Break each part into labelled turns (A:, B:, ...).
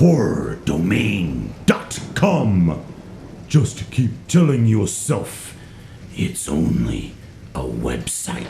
A: horrordomain.com. Just keep telling yourself it's only a website.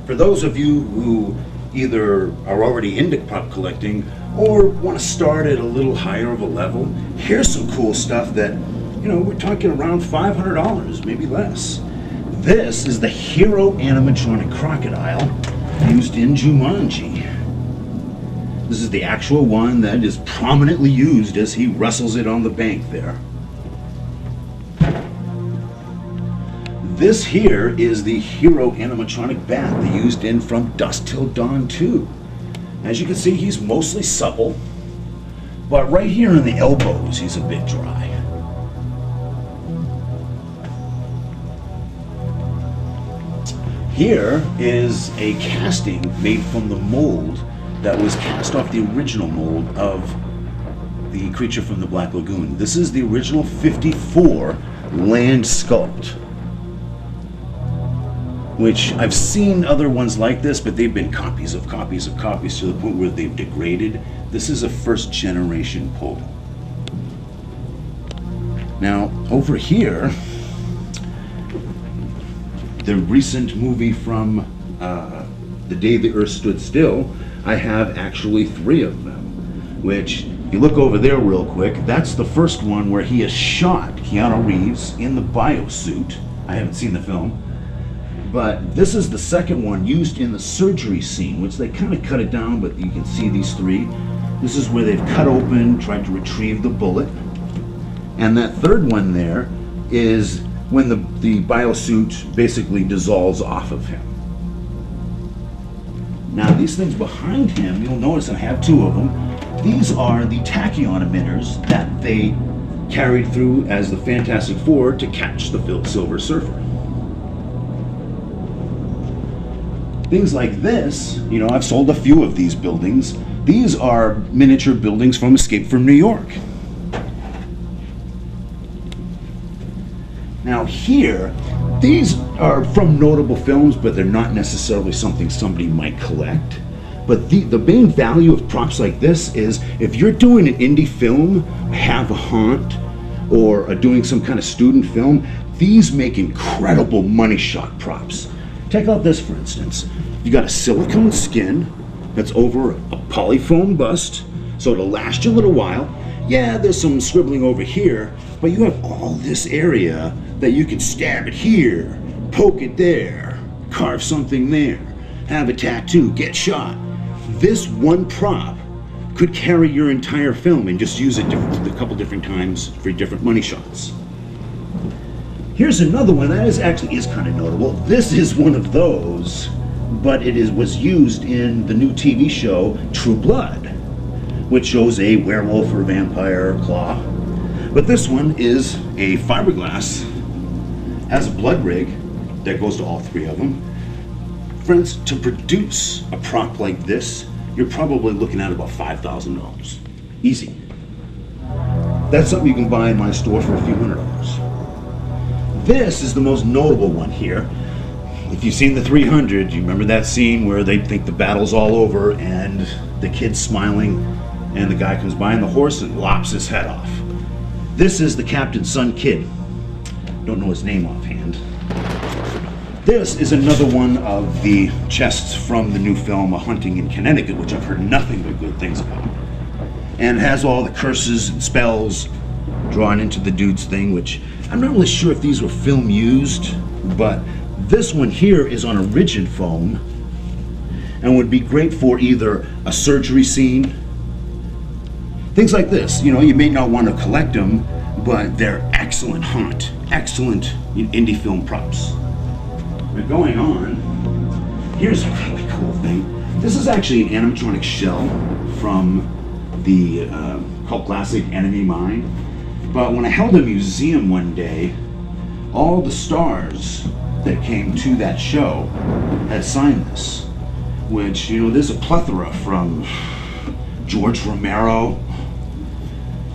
B: For those of you who either are already into pop collecting or want to start at a little higher of a level, here's some cool stuff that, we're talking around $500, maybe less. This is the Hero animatronic crocodile used in Jumanji. This is the actual one that is prominently used as he wrestles it on the bank there. This here is the Hero animatronic bat they used in From Dusk Till Dawn 2. As you can see, he's mostly supple, but right here in the elbows, he's a bit dry. Here is a casting made from the mold that was cast off the original mold of the creature from the Black Lagoon. This is the original 54 land sculpt, which I've seen other ones like this, but they've been copies of copies of copies to the point where they've degraded. This is a first generation pull. Now, over here, the recent movie from The Day the Earth Stood Still, I have actually 3 of them, which, if you look over there real quick, that's the first one where he has shot Keanu Reeves in the biosuit. I haven't seen the film. But this is the second one used in the surgery scene, which they kind of cut it down, but you can see these 3. This is where they've cut open, tried to retrieve the bullet. And that third one there is when the biosuit basically dissolves off of him. Now these things behind him, you'll notice I have 2 of them. These are the tachyon emitters that they carried through as the Fantastic Four to catch the Silver Surfer. Things like this, I've sold a few of these buildings. These are miniature buildings from Escape from New York. Now here, these are from notable films, but they're not necessarily something somebody might collect. But the main value of props like this is if you're doing an indie film, have a haunt, or are doing some kind of student film, these make incredible money shot props. Check out this, for instance. You got a silicone skin that's over a polyfoam bust, so it'll last you a little while. Yeah, there's some scribbling over here, but you have all this area that you can stab it here, poke it there, carve something there, have a tattoo, get shot. This one prop could carry your entire film and just use it a couple different times for different money shots. Here's another one that is kind of notable. This is one of those, but was used in the new TV show True Blood, which shows a werewolf or vampire claw. But this one is a fiberglass, has a blood rig that goes to all 3 of them. Friends, to produce a prop like this, you're probably looking at about $5,000. Easy. That's something you can buy in my store for a few $100s. This is the most notable one here. If you've seen the 300, you remember that scene where they think the battle's all over and the kid's smiling and the guy comes by on the horse and lops his head off. This is the Captain's son kid. Don't know his name offhand. This is another one of the chests from the new film A Hunting in Connecticut, which I've heard nothing but good things about. And it has all the curses and spells drawn into the dude's thing, which I'm not really sure if these were film used, but this one here is on a rigid foam and would be great for either a surgery scene, things like this. You may not want to collect them, but they're excellent haunt, excellent indie film props. But going on, here's a really cool thing. This is actually an animatronic shell from the cult classic Enemy Mine. But when I held a museum one day, all the stars that came to that show had signed this, which, there's a plethora from George Romero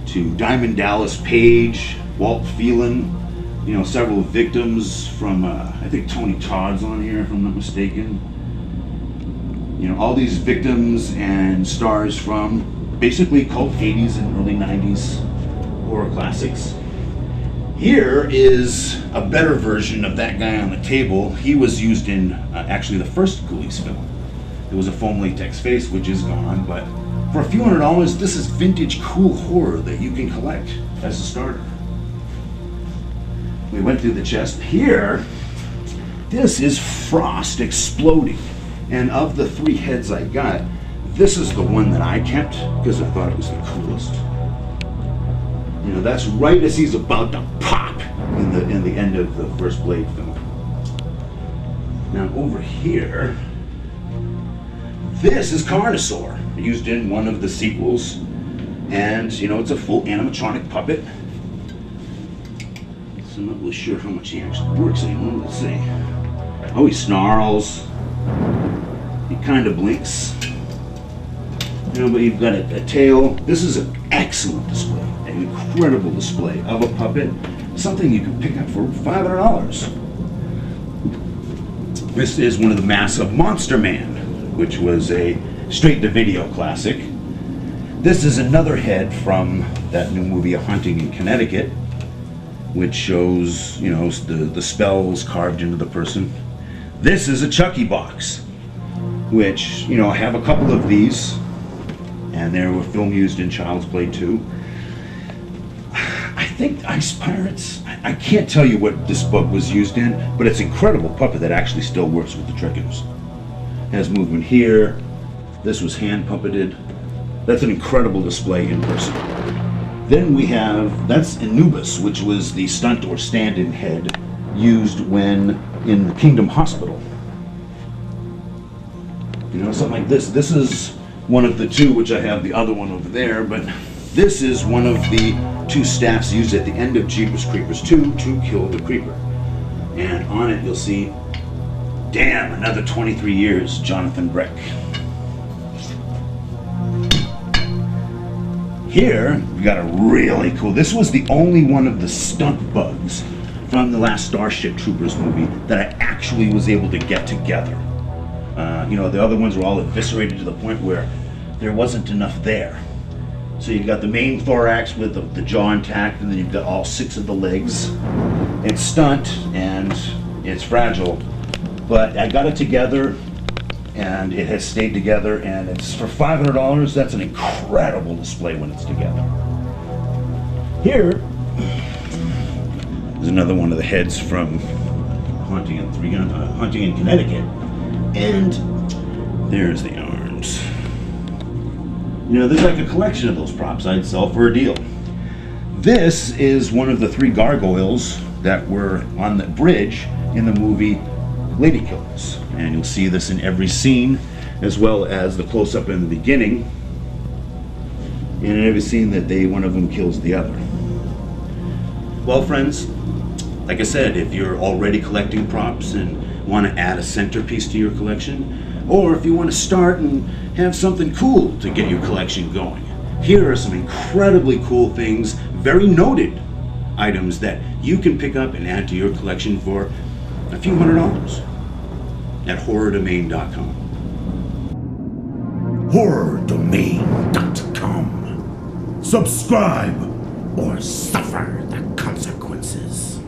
B: to Diamond Dallas Page Walt Phelan, you know, several victims from, I think Tony Todd's on here if I'm not mistaken. You know, all these victims and stars from basically cult 80s and early 90s horror classics. Here is a better version of that guy on the table. He was used in actually the first Ghoulies film. It was a foam latex face, which is gone, but for a few $100, this is vintage cool horror that you can collect as a starter. We went through the chest. Here, this is Frost exploding. And of the 3 heads I got, this is the one that I kept because I thought it was the coolest. You know, that's right as he's about to pop in the end of the first Blade film. Now over here, this is Carnosaur, used in one of the sequels, and you know, it's a full animatronic puppet. So I'm not really sure how much he actually works anymore. Let's see. Oh, he snarls. He kind of blinks. You know, but you've got a tail. This is an excellent display, an incredible display of a puppet, something you can pick up for $500. This is one of the massive Monster Man, which was a straight-to-video classic. This is another head from that new movie, A Haunting in Connecticut, which shows, you know, the spells carved into the person. This is a Chucky box, which, you know, I have a couple of these, and they were film used in Child's Play 2. I think Ice Pirates, I can't tell you what this book was used in, but it's an incredible puppet that actually still works with the triggers. Has movement here. This was hand puppeted. That's an incredible display in person. Then we have, that's Anubis, which was the stunt or stand-in head used when in the Kingdom Hospital. You know, something like this. This is one of the 2, which I have the other one over there, but this is one of the 2 staffs used at the end of Jeepers Creepers 2 to kill the creeper. And on it you'll see, damn, another 23 years, Jonathan Breck. Here, we got a really cool, this was the only one of the stunt bugs from the last Starship Troopers movie that I actually was able to get together. You know, the other ones were all eviscerated to the point where there wasn't enough there. So you've got the main thorax with the jaw intact, and then you've got all 6 of the legs. It's stunt, and it's fragile, but I got it together, and it has stayed together, and it's for $500. That's an incredible display when it's together. Here is another one of the heads from Haunting in Connecticut, and there's the arms. You know, there's like a collection of those props I'd sell for a deal. This is one of the 3 gargoyles that were on the bridge in the movie Lady Killers, and you'll see this in every scene, as well as the close-up in the beginning, and in every scene that one of them kills the other. Well, friends, like I said, if you're already collecting props and want to add a centerpiece to your collection, or if you want to start and have something cool to get your collection going, here are some incredibly cool things, very noted items that you can pick up and add to your collection for a few $100 at horrordomain.com.
A: HorrorDomain.com. Subscribe or suffer the consequences.